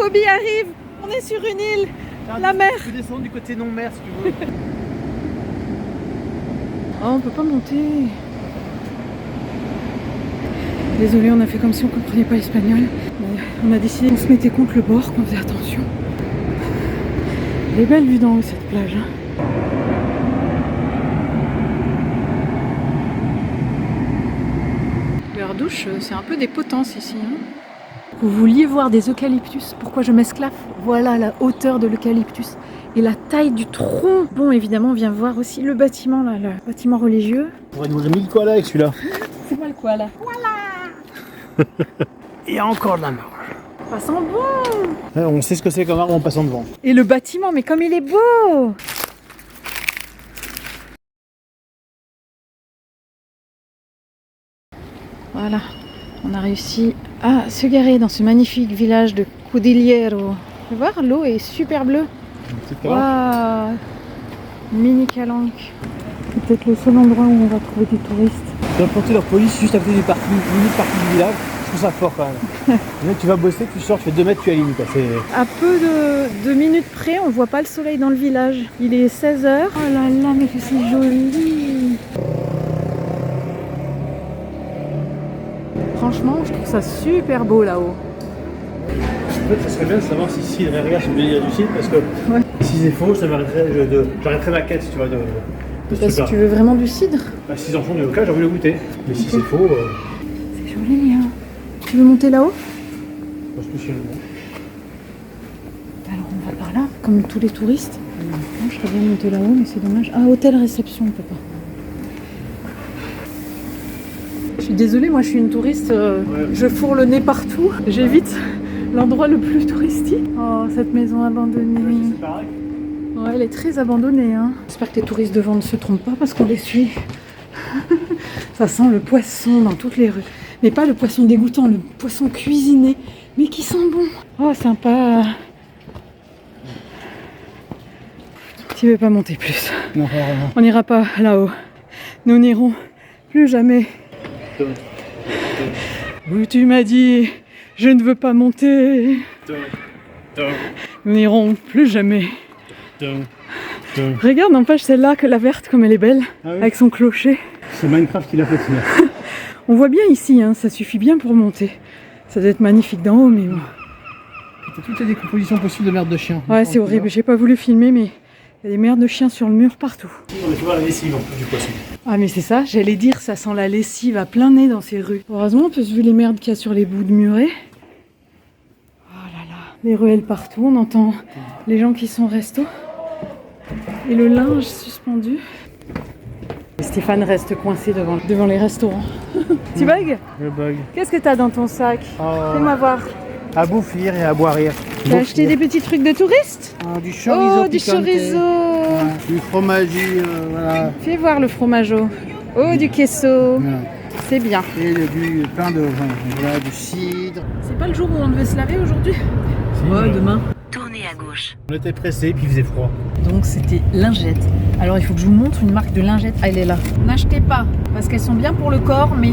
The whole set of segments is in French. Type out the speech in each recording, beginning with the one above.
claustrophobie arrive. On est sur une île, la mer. Tu peux descendre du côté non-mer si tu veux. Oh, on peut pas monter. Désolé, on a fait comme si on comprenait pas l'espagnol. On a décidé qu'on se mettait contre le bord, qu'on faisait attention. Elle est belle vue d'en haut cette plage. Hein. Leur douche, c'est un peu des potences ici. Hein. Vous vouliez voir des eucalyptus, pourquoi je m'esclaffe? Voilà la hauteur de l'eucalyptus et la taille du tronc. Bon, évidemment, on vient voir aussi le bâtiment, là, le bâtiment religieux. On pourrait nourrir 1000 koalas avec celui-là. C'est moi le koala. Et encore de la marge. Ça sent bon. On sait ce que c'est comme arbre en passant devant. Et le bâtiment, mais comme il est beau! Voilà, on a réussi à se garer dans ce magnifique village de Cudillero. Tu vas voir, l'eau est super bleue. Waouh, mini calanque. C'est peut-être le seul endroit où on va trouver des touristes. Ils ont planté leur police juste à côté du parking, limite parking du village. Je trouve ça fort quand même. Là, tu vas bosser, tu sors, tu fais 2 mètres, tu es à la limite. À peu de minutes près, on voit pas le soleil dans le village. Il est 16h. Oh là là, mais que c'est joli! Franchement, je trouve ça super beau là-haut. En fait, ça serait bien de savoir si s'il regarde sur le délire du site, parce que ouais. Si c'est faux, ça j'arrêterai ma quête, tu vois, de parce que tu veux vraiment du cidre? Bah, s'ils en font du local, j'ai envie de le goûter. Mais si c'est faux... C'est joli, hein. Tu veux monter là-haut? Pas spécialement. Alors on va par là, comme tous les touristes. Je serais bien monter là-haut, mais c'est dommage. Ah, hôtel réception, on peut pas. Je suis désolée, moi je suis une touriste, je fourre le nez partout. J'évite l'endroit le plus touristique. Oh, cette maison abandonnée. C'est pareil. Ouais, elle est très abandonnée. Hein. J'espère que les touristes devant ne se trompent pas parce qu'on les suit. Ça sent le poisson dans toutes les rues. Mais pas le poisson dégoûtant, le poisson cuisiné, mais qui sent bon. Oh, sympa. Tu veux pas monter plus? Non, vraiment. On n'ira pas là-haut. Nous n'irons plus jamais. Où tu m'as dit, je ne veux pas monter. Nous n'irons plus jamais. Regarde, n'empêche celle-là, que la verte, comme elle est belle, ah oui. Avec son clocher. C'est Minecraft qui l'a fait tenir. On voit bien ici, hein, ça suffit bien pour monter. Ça doit être magnifique d'en haut, mais bon. T'as toutes les décompositions possibles de merde de chien. Ouais, c'est horrible, j'ai pas voulu filmer, mais il y a des merdes de chiens sur le mur partout. On va voir la lessive en plus du poisson. Ah mais c'est ça, j'allais dire, ça sent la lessive à plein nez dans ces rues. Heureusement, on peut se vu les merdes qu'il y a sur les bouts de murets. Oh là là, les ruelles partout, on entend les gens qui sont au resto. Et le linge suspendu. Stéphane reste coincé devant les restaurants. Tu bugs? Je bug. Qu'est-ce que t'as dans ton sac? Fais-moi voir. À bouffir et à boire rire. T'as acheté des petits trucs de touristes? Du chorizo. Oh, du chorizo. Du fromagis, voilà. Fais voir le fromageau. Oh, du queso. Voilà. C'est bien. Et du plein de voilà, du cidre. C'est pas le jour où on devait se laver aujourd'hui? Ouais, demain. Tournez à gauche. On était pressés puis il faisait froid. Donc c'était lingette. Alors il faut que je vous montre une marque de lingette. Ah, elle est là. N'achetez pas parce qu'elles sont bien pour le corps, mais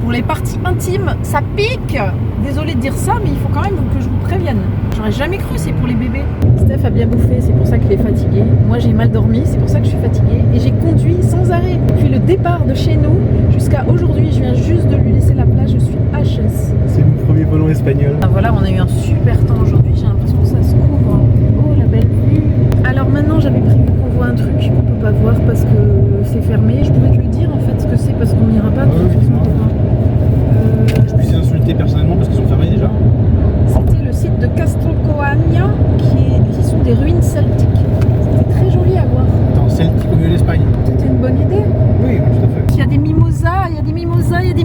pour les parties intimes, ça pique. Désolée de dire ça, mais il faut quand même que je vous prévienne. J'aurais jamais cru, c'est pour les bébés. Steph a bien bouffé, c'est pour ça qu'il est fatigué. Moi j'ai mal dormi, c'est pour ça que je suis fatiguée. Et j'ai conduit sans arrêt depuis le départ de chez nous jusqu'à aujourd'hui. Je viens juste de lui laisser la place, je suis HS. C'est mon premier volant espagnol. Ah, voilà, on a eu un super temps aujourd'hui, j'ai l'impression que ça se couvre. Oh la belle vue. Alors maintenant j'avais prévu qu'on voit un truc qu'on peut pas voir parce que c'est fermé. Je pourrais te le dire en fait ce que c'est parce qu'on n'ira pas. Je puisse les insulter personnellement parce qu'ils sont fermés déjà. C'était le site de Castelcoagna qui sont des ruines celtiques. C'était très joli à voir. Attends, celtique au milieu de l'Espagne. C'était une bonne idée. Oui, tout à fait. Il y a des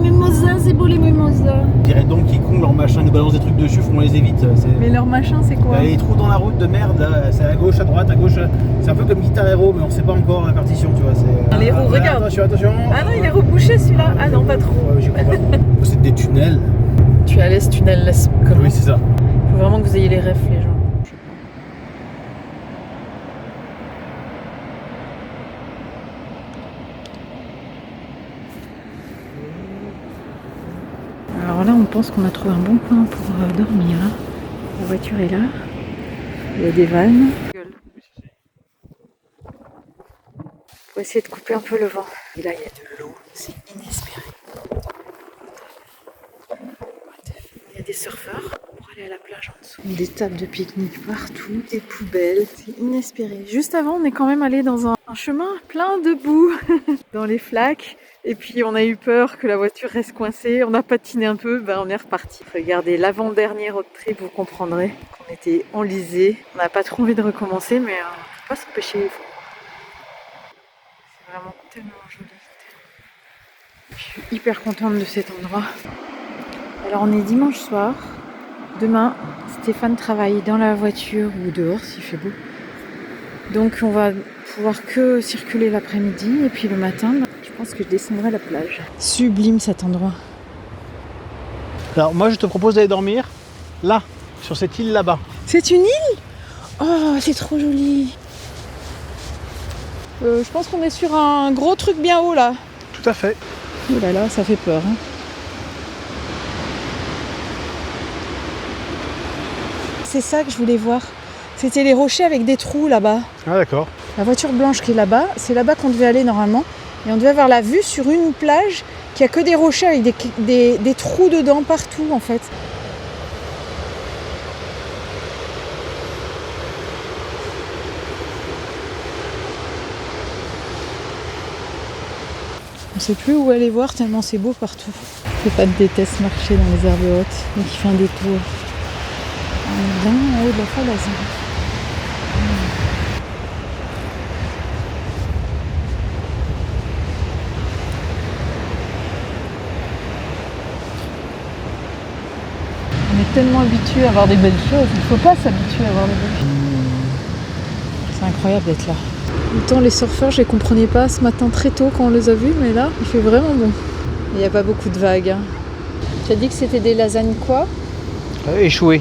mimosas, c'est beau les mimosas. Je dirais donc qu'ils con leur machin, ils nous balancent des trucs dessus, faut qu'on les évite. Mais leur machin c'est quoi? Les trous dans la route de merde, là, c'est à gauche, à droite, à gauche. C'est un peu comme Guitar Hero, mais on sait pas encore la partition, tu vois. Les roues, regarde. Attention. Ah non, il est rebouché celui-là. Ah non, pas trop. Ouais, j'y crois pas. C'est des tunnels. Tu es à l'est, tunnel l'est. Oui, c'est ça. Faut vraiment que vous ayez les refs, les gens. Alors là, on pense qu'on a trouvé un bon coin pour dormir. La voiture est là. Il y a des vannes. Faut essayer de couper un peu le vent. Et là, il y a de l'eau. C'est inespéré. Il y a des surfeurs pour aller à la plage en dessous. Des tables de pique-nique partout, des poubelles. C'est inespéré. Juste avant, on est quand même allé dans un chemin plein de boue dans les flaques. Et puis on a eu peur que la voiture reste coincée. On a patiné un peu, on est reparti. Regardez l'avant-dernier road trip, vous comprendrez qu'on était enlisés. On n'a pas trop envie de recommencer, mais on ne peut pas s'empêcher. C'est vraiment tellement joli. Je suis hyper contente de cet endroit. Alors on est dimanche soir. Demain, Stéphane travaille dans la voiture ou dehors s'il fait beau. Donc on va pouvoir que circuler l'après-midi et puis le matin, je pense que je descendrai à la plage. Sublime cet endroit. Alors moi je te propose d'aller dormir là, sur cette île là-bas. C'est une île? Oh, c'est trop joli. Je pense qu'on est sur un gros truc bien haut là. Tout à fait. Oh là là, ça fait peur. Hein. C'est ça que je voulais voir. C'était les rochers avec des trous là-bas. Ah d'accord. La voiture blanche qui est là-bas, c'est là-bas qu'on devait aller normalement. Et on devait avoir la vue sur une plage qui a que des rochers avec des trous dedans partout en fait. On ne sait plus où aller voir tellement c'est beau partout. Stéphane déteste marcher dans les herbes hautes, donc il fait un détour. On est bien en haut de la falaise. On est tellement habitué à voir des belles choses, il ne faut pas s'habituer à voir des belles choses. C'est incroyable d'être là. Autant les surfeurs, je les comprenais pas ce matin très tôt quand on les a vus, mais là, il fait vraiment bon. Il n'y a pas beaucoup de vagues. Hein. Tu as dit que c'était des lasagnes quoi? Échoué.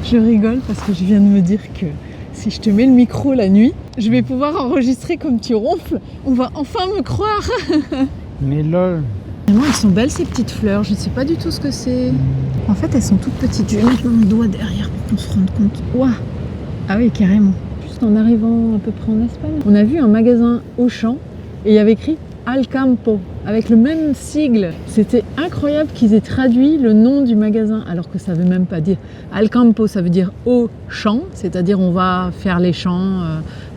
Je rigole parce que je viens de me dire que si je te mets le micro la nuit, je vais pouvoir enregistrer comme tu ronfles. On va enfin me croire. Mais lol. Vraiment, elles sont belles ces petites fleurs. Je ne sais pas du tout ce que c'est. En fait, elles sont toutes petites. Je vais mettre mon doigt derrière pour qu'on se rende compte. Ouah. Ah oui, carrément. Juste en arrivant à peu près en Espagne, on a vu un magasin Auchan et il y avait écrit Alcampo avec le même sigle. C'était incroyable qu'ils aient traduit le nom du magasin alors que ça veut même pas dire Alcampo, ça veut dire au champ, c'est-à-dire on va faire les champs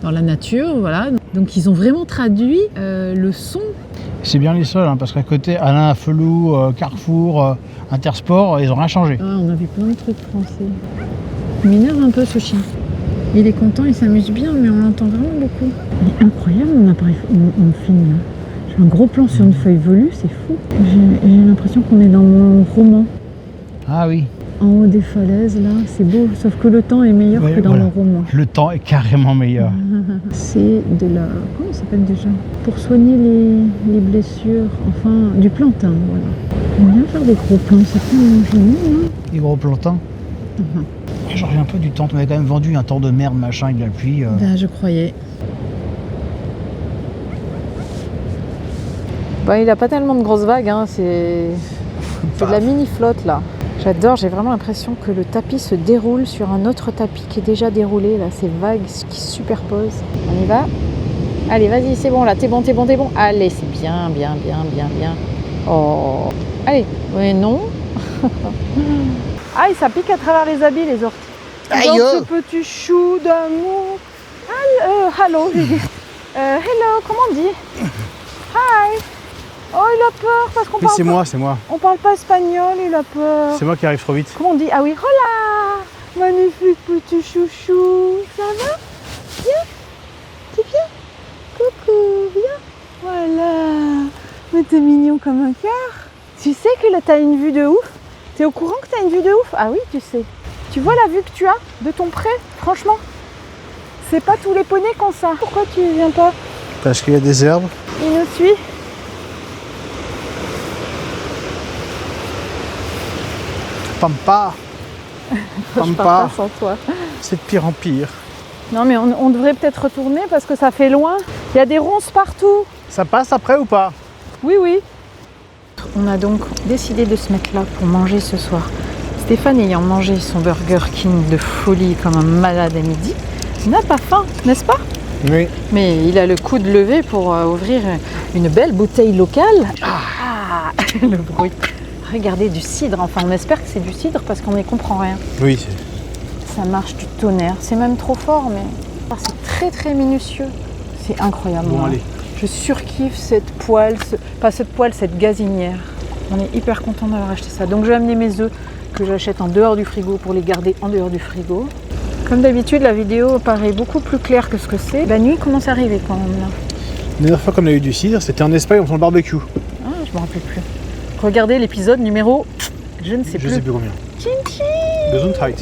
dans la nature, voilà. Donc ils ont vraiment traduit le son. C'est bien les seuls, hein, parce qu'à côté, Alain Afelou, Carrefour, Intersport, ils ont rien changé. Ah, on a vu plein de trucs français. Il m'énerve un peu ce chien. Il est content, il s'amuse bien, mais on l'entend vraiment beaucoup. Il est incroyable mon appareil, mon film là. J'ai un gros plan sur une feuille velue, c'est fou. J'ai l'impression qu'on est dans mon roman. Ah oui. En haut des falaises, là, c'est beau, sauf que le temps est meilleur que dans mon roman. Le temps est carrément meilleur. C'est de la... Comment ça s'appelle déjà? Pour soigner les blessures, enfin, du plantain, voilà. J'aime bien faire des gros plans, c'est tellement joli, hein. Des gros plantins. Je reviens un peu du temps, on avait quand même vendu un temps de merde, machin, et de la pluie. Ben, je croyais. Bon, il n'a pas tellement de grosses vagues, hein. C'est de la mini-flotte, là. J'adore, j'ai vraiment l'impression que le tapis se déroule sur un autre tapis qui est déjà déroulé, là. Ces vagues qui se superposent. On y va? Allez, vas-y, c'est bon, là, t'es bon. Allez, c'est bien. Oh. Allez, ouais, non. Aïe, ça pique à travers les habits, les orties. Aïe, Dans ce petit chou d'amour. Hello, j'ai dit. Hello, comment on dit? Hi. Oh, il a peur parce qu'on parle pas... c'est moi. On parle pas espagnol, il a peur. C'est moi qui arrive trop vite. Comment on dit? Ah oui, hola. Magnifique petit chouchou. Ça va? Viens. Tu viens? Coucou, viens. Voilà. Mais t'es mignon comme un cœur. Tu sais que là, t'as une vue de ouf? T'es au courant que t'as une vue de ouf? Ah oui, tu sais. Tu vois la vue que tu as de ton pré? Franchement, c'est pas tous les poneys qui ont ça. Pourquoi tu viens pas? Parce qu'il y a des herbes. Il nous suit. Pampa. Je pars pas sans toi. C'est de pire en pire. Non mais on devrait peut-être retourner parce que ça fait loin. Il y a des ronces partout. Ça passe après ou pas? Oui, oui. On a donc décidé de se mettre là pour manger ce soir. Stéphane ayant mangé son Burger King de folie comme un malade à midi, n'a pas faim, n'est-ce pas? Oui. Mais il a le coude levé pour ouvrir une belle bouteille locale. Ah, le bruit. Regardez, du cidre. Enfin, on espère que c'est du cidre parce qu'on n'y comprend rien. Oui. Ça marche du tonnerre. C'est même trop fort, mais c'est très très minutieux. C'est incroyable. Bon, allez. Je surkiffe cette poêle, cette gazinière. On est hyper content d'avoir acheté ça. Donc je vais amener mes œufs que j'achète en dehors du frigo pour les garder en dehors du frigo. Comme d'habitude, la vidéo paraît beaucoup plus claire que ce que c'est. La nuit commence à arriver quand même là. La dernière fois qu'on a eu du cidre, c'était en Espagne, on faisait le barbecue. Ah, je me rappelle plus. Regardez l'épisode numéro, je ne sais plus. Je sais plus combien. Tchin-tchin. Gesundheit.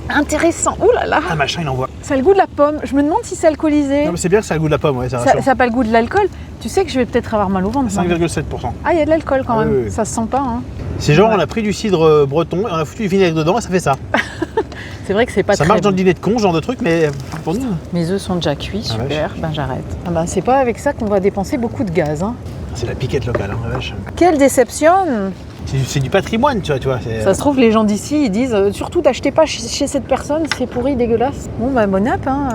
Intéressant. Ouh là là. Ah machin, il envoie. Ça a le goût de la pomme. Je me demande si c'est alcoolisé. Non mais c'est bien que ça a le goût de la pomme, ouais, ça Ça n'a pas le goût de l'alcool. Tu sais que je vais peut-être avoir mal au ventre. 5,7%. Ah, il y a de l'alcool quand Ah, même. oui, oui. Ça se sent pas. Hein. C'est genre Ouais. on a pris du cidre breton et on a foutu du vinaigre dedans et ça fait ça. C'est vrai que c'est pas Ça très marche dans bon. le dîner de con, ce genre de truc, mais pour nous. Mes œufs sont déjà cuits, Ah, super. Ben j'arrête. Ah ben, c'est pas avec ça qu'on va dépenser beaucoup de gaz. Hein. C'est la piquette locale, hein, la vache. Quelle déception! C'est du patrimoine, tu vois. Ça se trouve, les gens d'ici, ils disent surtout t'achetez pas chez cette personne, c'est pourri, dégueulasse. Bon, bah, bon app, hein.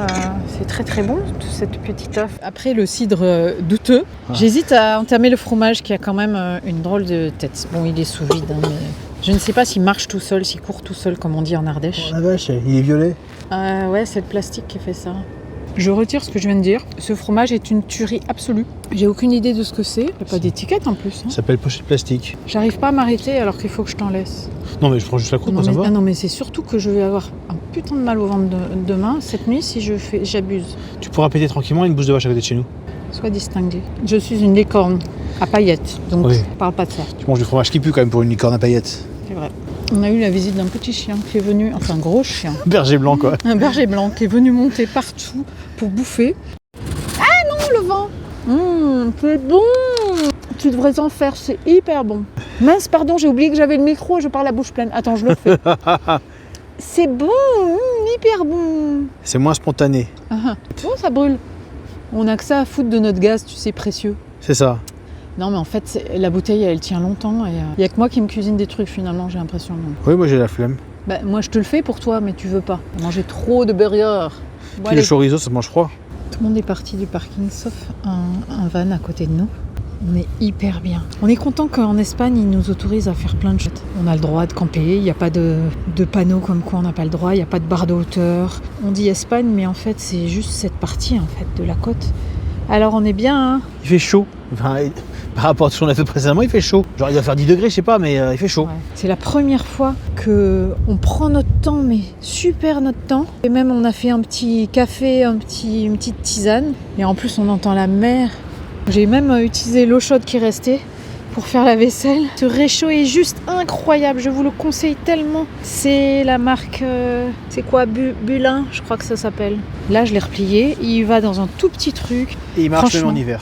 C'est très très bon, toute cette petite œuf. Après le cidre douteux, j'hésite à entamer le fromage qui a quand même une drôle de tête. Bon, il est sous vide, hein, mais je ne sais pas s'il marche tout seul, s'il court tout seul, comme on dit en Ardèche. Oh la vache, il est violet. Ouais, c'est le plastique qui fait ça. Je retire ce que je viens de dire. Ce fromage est une tuerie absolue. J'ai aucune idée de ce que c'est. Il n'y a pas d'étiquette en plus. Hein. Ça s'appelle pochette plastique. J'arrive pas à m'arrêter alors qu'il faut que je t'en laisse. Non mais je prends juste la croûte, Non, ça mais, va. non mais c'est surtout que je vais avoir un putain de mal au ventre demain, cette nuit, si j'abuse. Tu pourras péter tranquillement une bouche de vache à côté de chez nous. Sois distingué. Je suis une licorne à paillettes, donc Oui. parle pas de ça. Tu manges du fromage qui pue quand même pour une licorne à paillettes. C'est vrai. On a eu la visite d'un petit chien qui est venu, enfin un gros chien, Berger blanc quoi. un berger blanc qui est venu monter partout pour bouffer. Ah non, le vent. C'est bon. Tu devrais en faire, c'est hyper bon. Mince, pardon, j'ai oublié que j'avais le micro, je parle la bouche pleine. Attends, je le fais. C'est bon, hyper bon. C'est moins spontané. Oh, ça brûle. On a que ça à foutre de notre gaz, tu sais, précieux. C'est ça. Non, mais en fait, la bouteille, elle tient longtemps et il n'y a que moi qui me cuisine des trucs finalement, j'ai l'impression. Oui, moi j'ai la flemme. Bah, moi, je te le fais pour toi, mais tu veux pas. Manger trop de burgers. Bon, Puis allez. le chorizo, ça mange froid. Tout le monde est parti du parking, sauf un van à côté de nous. On est hyper bien. On est content qu'en Espagne, ils nous autorisent à faire plein de choses. On a le droit de camper, il n'y a pas de panneaux comme quoi on n'a pas le droit, il n'y a pas de barre de hauteur. On dit Espagne, mais en fait, c'est juste cette partie en fait, de la côte. Alors, on est bien, hein. Il fait chaud. Enfin, par rapport à ce qu'on a fait précédemment, il fait chaud. Genre il doit faire 10 degrés, je sais pas, mais il fait chaud. Ouais. C'est la première fois qu'on prend notre temps, mais super notre temps. Et même on a fait un petit café, une petite tisane. Et en plus on entend la mer. J'ai même utilisé l'eau chaude qui restait pour faire la vaisselle. Ce réchaud est juste incroyable, je vous le conseille tellement. C'est la marque, c'est quoi, Bulin, je crois que ça s'appelle. Là je l'ai replié, il va dans un tout petit truc. Et il marche même en Franchement. hiver.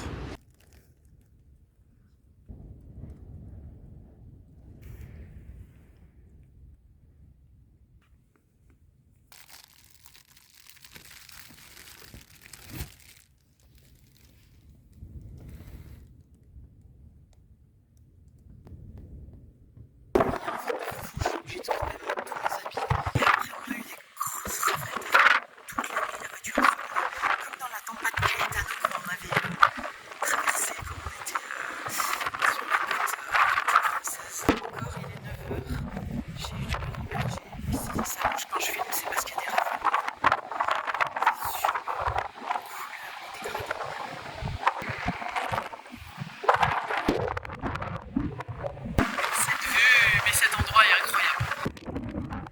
Mais cet endroit est incroyable.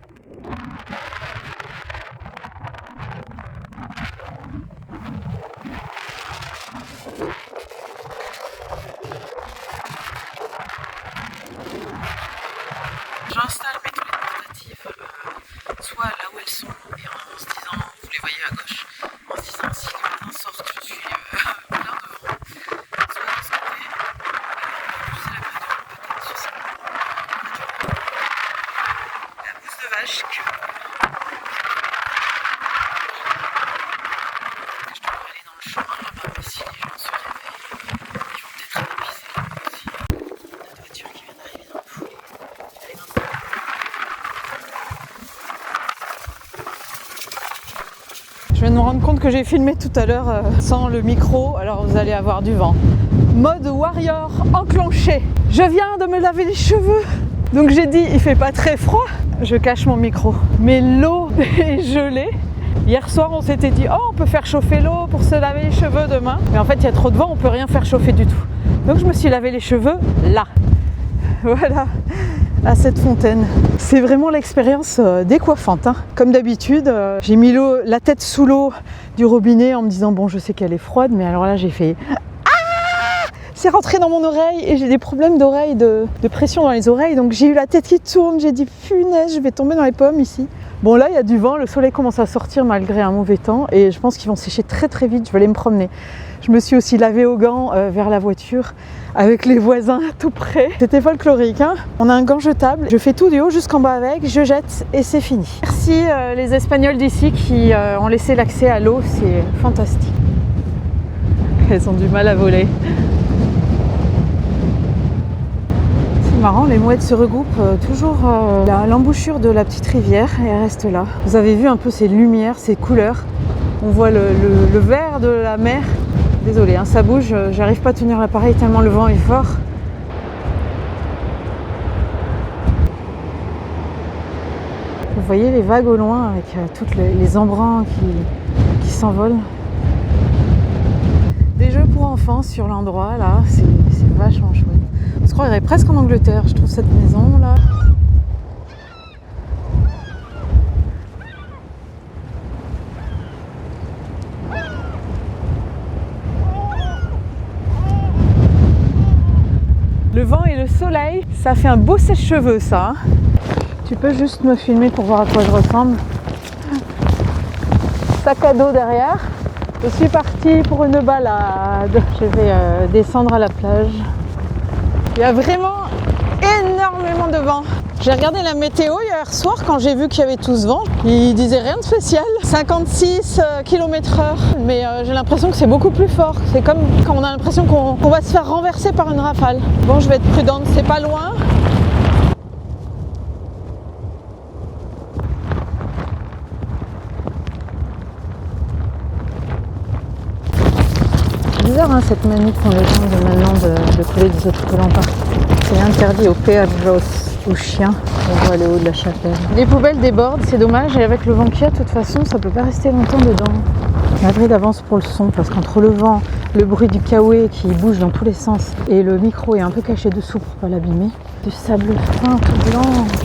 J'installe mes toilettes portatives soit là où elles sont et en se disant, vous les voyez à gauche, en se disant si les matins sortent je suis plein de vent, soit de ce côté, pousser la main peut-être sur ça. La bouse de vache que Je viens de me rendre compte que j'ai filmé tout à l'heure sans le micro, alors vous allez avoir du vent. Mode warrior enclenché. Je viens de me laver les cheveux. Donc j'ai dit, il fait pas très froid, je cache mon micro. Mais l'eau est gelée. Hier soir, on s'était dit, oh, on peut faire chauffer l'eau pour se laver les cheveux demain. Mais en fait, il y a trop de vent, on peut rien faire chauffer du tout. Donc je me suis lavé les cheveux là. Voilà, à cette fontaine. C'est vraiment l'expérience décoiffante. Hein. Comme d'habitude, j'ai mis la tête sous l'eau du robinet en me disant, bon, je sais qu'elle est froide, mais alors là, j'ai fait... C'est rentré dans mon oreille et j'ai des problèmes d'oreille, de pression dans les oreilles. Donc j'ai eu la tête qui tourne, j'ai dit punaise, je vais tomber dans les pommes ici. Bon là il y a du vent, le soleil commence à sortir malgré un mauvais temps et je pense qu'ils vont sécher très très vite, je vais aller me promener. Je me suis aussi lavé aux gants vers la voiture avec les voisins tout près. C'était folklorique, hein. On a un gant jetable, je fais tout du haut jusqu'en bas avec, je jette et c'est fini. Merci les Espagnols d'ici qui ont laissé l'accès à l'eau, c'est fantastique. Elles ont du mal à voler. Marrant, les mouettes se regroupent toujours à l'embouchure de la petite rivière et elles restent là. Vous avez vu un peu ces lumières, ces couleurs. On voit le vert de la mer. Désolée, hein, ça bouge, j'arrive pas à tenir l'appareil tellement le vent est fort. Vous voyez les vagues au loin avec toutes les embruns qui s'envolent. Des jeux pour enfants sur l'endroit là, c'est vachement chouette. On se croirait presque en Angleterre, je trouve cette maison là. Le vent et le soleil, ça fait un beau sèche-cheveux ça. Tu peux juste me filmer pour voir à quoi je ressemble. Sac à dos derrière. Je suis partie pour une balade. Je vais descendre à la plage. Il y a vraiment énormément de vent. J'ai regardé la météo hier soir quand j'ai vu qu'il y avait tout ce vent. Il disait rien de spécial. 56 km/h. Mais j'ai l'impression que c'est beaucoup plus fort. C'est comme quand on a l'impression qu'on va se faire renverser par une rafale. Bon, je vais être prudente, c'est pas loin. C'est bizarre hein, cette manie qu'ont les gens de maintenant de couler des autocollants partout. C'est interdit aux perros, aux chiens. On voit le haut de la chapelle. Les poubelles débordent, c'est dommage. Et avec le vent qu'il y a, de toute façon, ça peut pas rester longtemps dedans. Navré d'avance pour le son, parce qu'entre le vent, le bruit du kawaii qui bouge dans tous les sens, et le micro est un peu caché dessous pour pas l'abîmer. Du sable fin, tout blanc,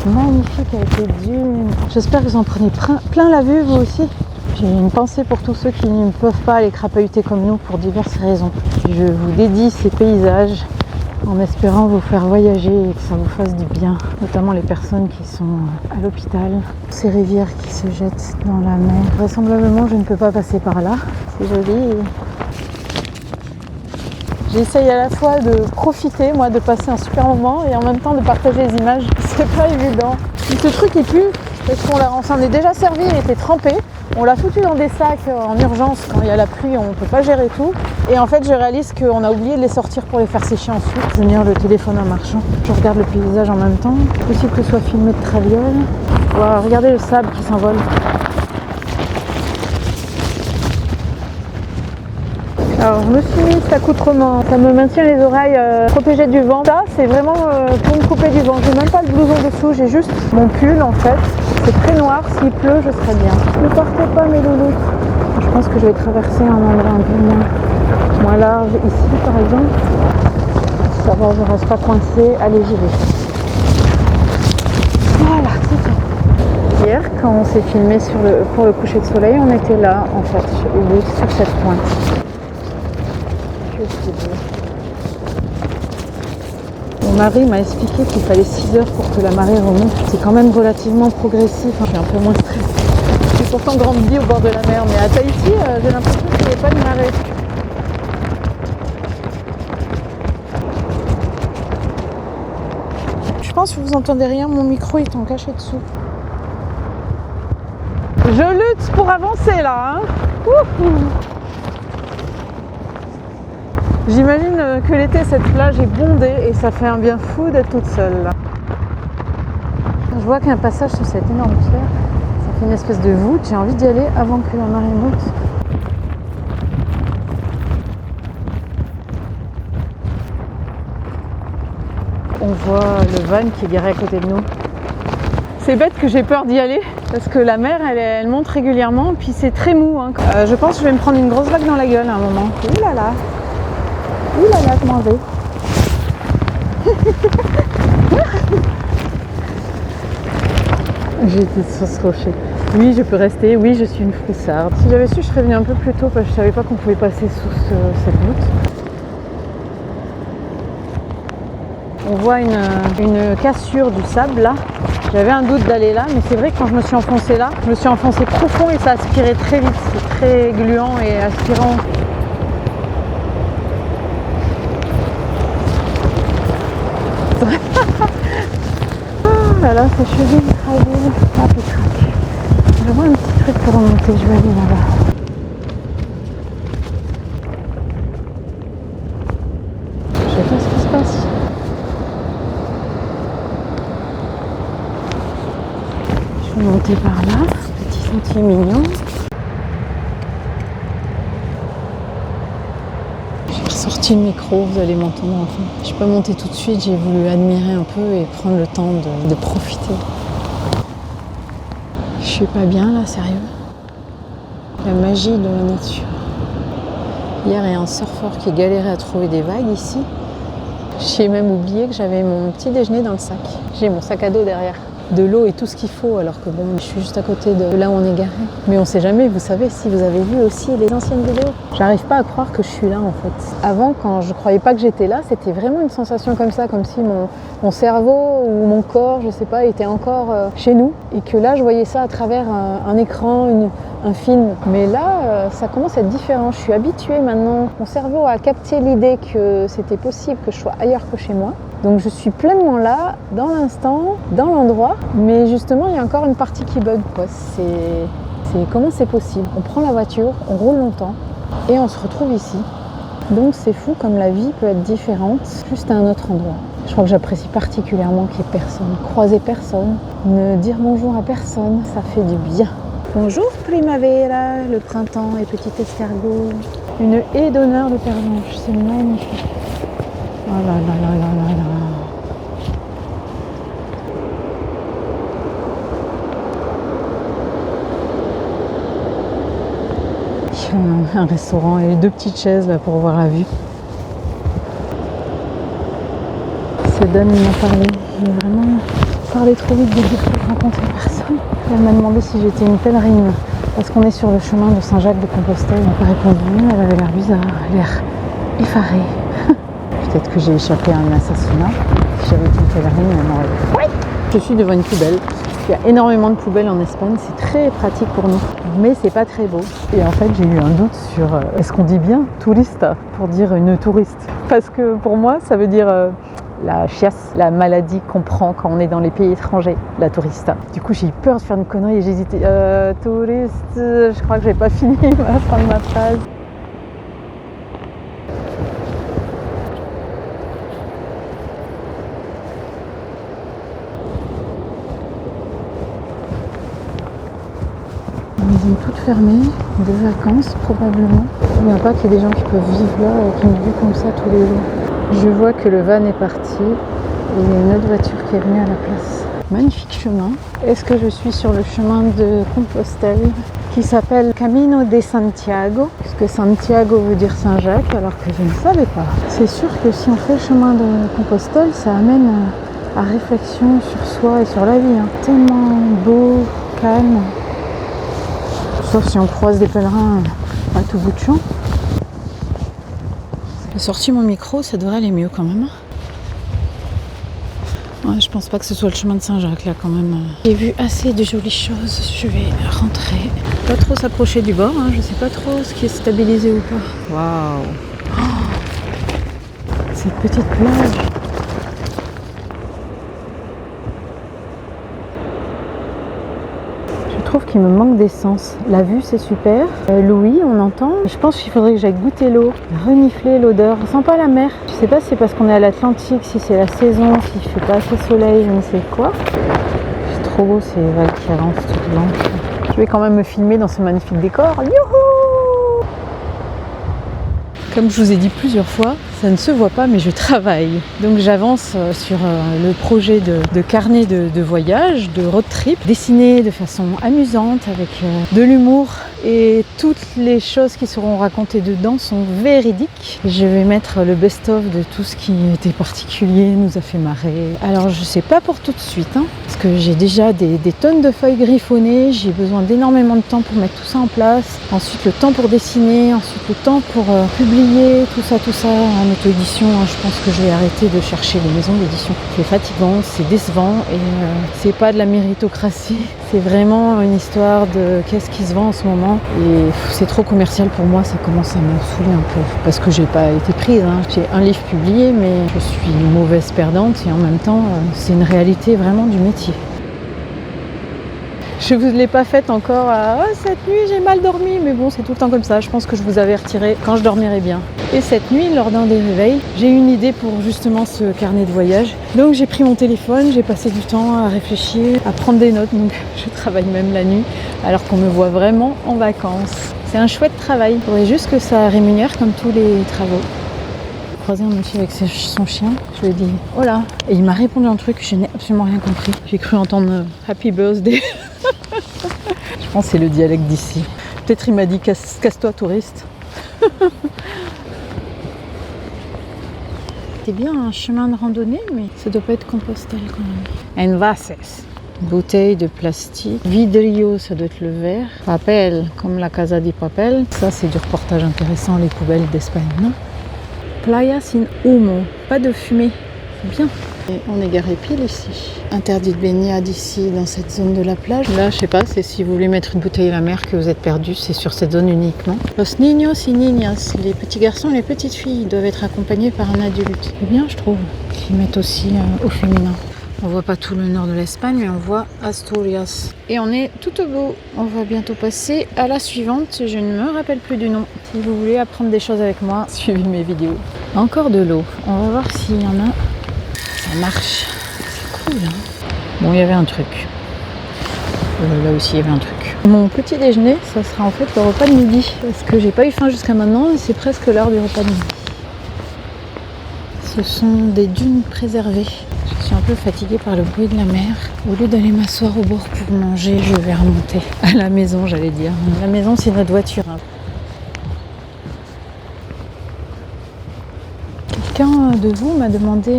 magnifique avec les dunes. J'espère que vous en prenez plein la vue, vous aussi. J'ai une pensée pour tous ceux qui ne peuvent pas aller crapahuter comme nous pour diverses raisons. Je vous dédie ces paysages en espérant vous faire voyager et que ça vous fasse du bien, notamment les personnes qui sont à l'hôpital. Ces rivières qui se jettent dans la mer. Vraisemblablement, je ne peux pas passer par là. C'est joli. J'essaye à la fois de profiter, moi, de passer un super moment et en même temps de partager les images. C'est pas évident. Ce truc il pue parce qu'on s'en est déjà servi, il était trempé. On l'a foutu dans des sacs en urgence quand il y a la pluie, on ne peut pas gérer tout. Et en fait, je réalise qu'on a oublié de les sortir pour les faire sécher ensuite. Je vais tenir le téléphone en marchant. Je regarde le paysage en même temps. Possible que ce soit filmé de traviole. Voilà, regardez le sable qui s'envole. Alors, je me suis mis cet accoutrement. Ça me maintient les oreilles protégées du vent. Ça, c'est vraiment pour me couper du vent. J'ai même pas le blouson dessous, j'ai juste mon pull en fait. C'est très noir, s'il pleut, je serai bien. Ne partez pas mes loulous. Je pense que je vais traverser un endroit un peu moins large ici par exemple. Ça va, je ne reste pas coincée. Allez, j'y vais. Voilà, c'est fait. Hier, quand on s'est filmé pour le coucher de soleil, on était là en fait, sur cette pointe. Mon mari m'a expliqué qu'il fallait 6 heures pour que la marée remonte. C'est quand même relativement progressif, hein. Je suis un peu moins stressée. J'ai pourtant grandi au bord de la mer, mais à Tahiti, j'ai l'impression qu'il n'y avait pas de marée. Je pense que vous entendez rien, mon micro est en caché dessous. Je lutte pour avancer là, hein. Ouh. J'imagine que l'été, cette plage est bondée et ça fait un bien fou d'être toute seule là. Je vois qu'il y a un passage sur cette énorme pierre. Ça C'est une espèce de voûte, j'ai envie d'y aller avant que la marée monte. On voit le van qui est garé à côté de nous. C'est bête que j'ai peur d'y aller parce que la mer elle monte régulièrement puis c'est très mou. Hein. Je pense que je vais me prendre une grosse vague dans la gueule à un moment. Ouh là là, comment je vais. J'ai été sur ce rocher. Oui, je peux rester, oui, je suis une froussarde. Si j'avais su, je serais venue un peu plus tôt parce que je savais pas qu'on pouvait passer sous cette voûte. On voit une cassure du sable là. J'avais un doute d'aller là, mais c'est vrai que quand je me suis enfoncée là, je me suis enfoncée profond et ça aspirait très vite. C'est très gluant et aspirant. Oh là là, ces cheveux fragiles. Ah, pétraque. Je vois un petit truc pour remonter, je vais aller là-bas. Je sais pas ce qui se passe. Je vais monter par là, petit sentier mignon. J'ai ressorti le micro, vous allez m'entendre enfin. Je suis pas montée tout de suite, j'ai voulu admirer un peu et prendre le temps de profiter. Je suis pas bien là, sérieux. La magie de la nature. Hier, il y a un surfeur qui galérait à trouver des vagues ici. J'ai même oublié que j'avais mon petit déjeuner dans le sac. J'ai mon sac à dos derrière. De l'eau et tout ce qu'il faut, alors que bon, je suis juste à côté de là où on est garé. Mais on sait jamais, vous savez, si vous avez vu aussi les anciennes vidéos. J'arrive pas à croire que je suis là en fait. Avant, quand je croyais pas que j'étais là, c'était vraiment une sensation comme ça, comme si mon cerveau ou mon corps, je sais pas, était encore chez nous. Et que là, je voyais ça à travers un écran, un film. Mais là, ça commence à être différent. Je suis habituée maintenant. Mon cerveau a capté l'idée que c'était possible que je sois ailleurs que chez moi. Donc je suis pleinement là, dans l'instant, dans l'endroit, mais justement il y a encore une partie qui bug, quoi. C'est comment c'est possible? On prend la voiture, on roule longtemps et on se retrouve ici. Donc c'est fou comme la vie peut être différente, juste à un autre endroit. Je crois que j'apprécie particulièrement qu'il n'y ait personne, croiser personne, ne dire bonjour à personne, ça fait du bien. Bonjour Primavera, le printemps et petit escargot. Une haie d'honneur de pervenche, c'est magnifique. Oh là là là là là là. Il y a un restaurant et 2 petites chaises là pour voir la vue. Cette dame m'a parlé. J'ai vraiment parlé trop vite de dire que je rencontrais personne. Elle m'a demandé si j'étais une pèlerine parce qu'on est sur le chemin de Saint-Jacques-de-Compostelle. Elle m'a pas répondu, elle avait l'air bizarre, elle a l'air effarée. Peut-être que j'ai échappé à un assassinat. Si j'avais été une pèlerine, elle m'aurait dit. Ouais. Je suis devant une poubelle. Il y a énormément de poubelles en Espagne, c'est très pratique pour nous, mais c'est pas très beau. Et en fait, j'ai eu un doute sur est-ce qu'on dit bien tourista pour dire une touriste? Parce que pour moi, ça veut dire la chiasse, la maladie qu'on prend quand on est dans les pays étrangers, la tourista. Du coup, j'ai eu peur de faire une connerie et j'ai hésité. Touriste, je crois que j'ai pas fini ma fin de ma phrase. Maison toute fermée, de vacances probablement. Il n'y a pas qu'il y ait des gens qui peuvent vivre là et qui me vivent comme ça tous les jours. Je vois que le van est parti et il y a une autre voiture qui est venue à la place. Magnifique chemin. Est-ce que je suis sur le chemin de Compostelle qui s'appelle Camino de Santiago? Parce que Santiago veut dire Saint-Jacques alors que je ne savais pas. C'est sûr que si on fait le chemin de Compostelle, ça amène à réflexion sur soi et sur la vie. Hein. Tellement beau, calme. Sauf si on croise des pèlerins à tout bout de champ. J'ai sorti mon micro, ça devrait aller mieux quand même. Ouais, je pense pas que ce soit le chemin de Saint-Jacques là quand même. J'ai vu assez de jolies choses, je vais rentrer. Pas trop s'approcher du bord, hein. Je sais pas trop ce qui est stabilisé ou pas. Waouh! Oh, cette petite plage. Je trouve qu'il me manque d'essence. La vue c'est super, l'ouïe on entend. Je pense qu'il faudrait que j'aille goûter l'eau, renifler l'odeur. Je sens pas la mer. Je sais pas si c'est parce qu'on est à l'Atlantique, si c'est la saison, s'il fait pas assez soleil, je ne sais quoi. C'est trop beau ces vagues qui avancent toutes blanches. Je vais quand même me filmer dans ce magnifique décor. Youhou! Comme je vous ai dit plusieurs fois, ça ne se voit pas, mais je travaille. Donc j'avance sur le projet de carnet de voyage, de road trip, dessiné de façon amusante, avec de l'humour. Et toutes les choses qui seront racontées dedans sont véridiques. Je vais mettre le best-of de tout ce qui était particulier, nous a fait marrer. Alors je sais pas pour tout de suite, hein, parce que j'ai déjà des tonnes de feuilles griffonnées, j'ai besoin d'énormément de temps pour mettre tout ça en place. Ensuite le temps pour dessiner, ensuite le temps pour publier, tout ça en auto-édition. Hein, je pense que je vais arrêter de chercher les maisons d'édition. C'est fatigant, c'est décevant et c'est pas de la méritocratie. C'est vraiment une histoire de qu'est-ce qui se vend en ce moment. Et c'est trop commercial pour moi, ça commence à me saouler un peu. Parce que j'ai pas été prise, hein. J'ai un livre publié, mais je suis une mauvaise perdante et en même temps, c'est une réalité vraiment du métier. Je ne vous l'ai pas faite encore à cette nuit j'ai mal dormi, mais bon c'est tout le temps comme ça, je pense que je vous avertirai quand je dormirai bien. Et cette nuit, lors d'un des réveils, j'ai eu une idée pour justement ce carnet de voyage. Donc j'ai pris mon téléphone, j'ai passé du temps à réfléchir, à prendre des notes, donc je travaille même la nuit, alors qu'on me voit vraiment en vacances. C'est un chouette travail, il faudrait juste que ça rémunère comme tous les travaux. J'ai croisé un monsieur avec son chien, je lui ai dit « Hola !» et il m'a répondu un truc, je n'ai absolument rien compris. J'ai cru entendre « Happy Birthday !» Je pense que c'est le dialecte d'ici. Peut-être il m'a dit casse-toi touriste. C'est bien un chemin de randonnée, mais ça doit pas être Compostelle quand même. Envases, bouteille de plastique. Vidrio, ça doit être le verre. Papel, comme la Casa di Papel. Ça c'est du reportage intéressant, les poubelles d'Espagne, non? Playa sin humo, pas de fumée, c'est bien. Et on est garé pile ici. Interdit de baignade ici, dans cette zone de la plage. Là, je sais pas, c'est si vous voulez mettre une bouteille à la mer que vous êtes perdu, c'est sur cette zone uniquement. Los niños y niñas, les petits garçons et les petites filles doivent être accompagnés par un adulte. C'est bien, je trouve, qu'ils mettent aussi au féminin. On voit pas tout le nord de l'Espagne, mais on voit Asturias. Et on est tout au bout. On va bientôt passer à la suivante. Je ne me rappelle plus du nom. Si vous voulez apprendre des choses avec moi, suivez mes vidéos. Encore de l'eau. On va voir s'il y en a. Ça marche. C'est cool, hein. Bon, il y avait un truc. Là aussi, il y avait un truc. Mon petit déjeuner, ça sera en fait le repas de midi. Parce que j'ai pas eu faim jusqu'à maintenant et c'est presque l'heure du repas de midi. Ce sont des dunes préservées. Je suis un peu fatiguée par le bruit de la mer. Au lieu d'aller m'asseoir au bord pour manger, je vais remonter à la maison, j'allais dire. La maison, c'est notre voiture. Quelqu'un de vous m'a demandé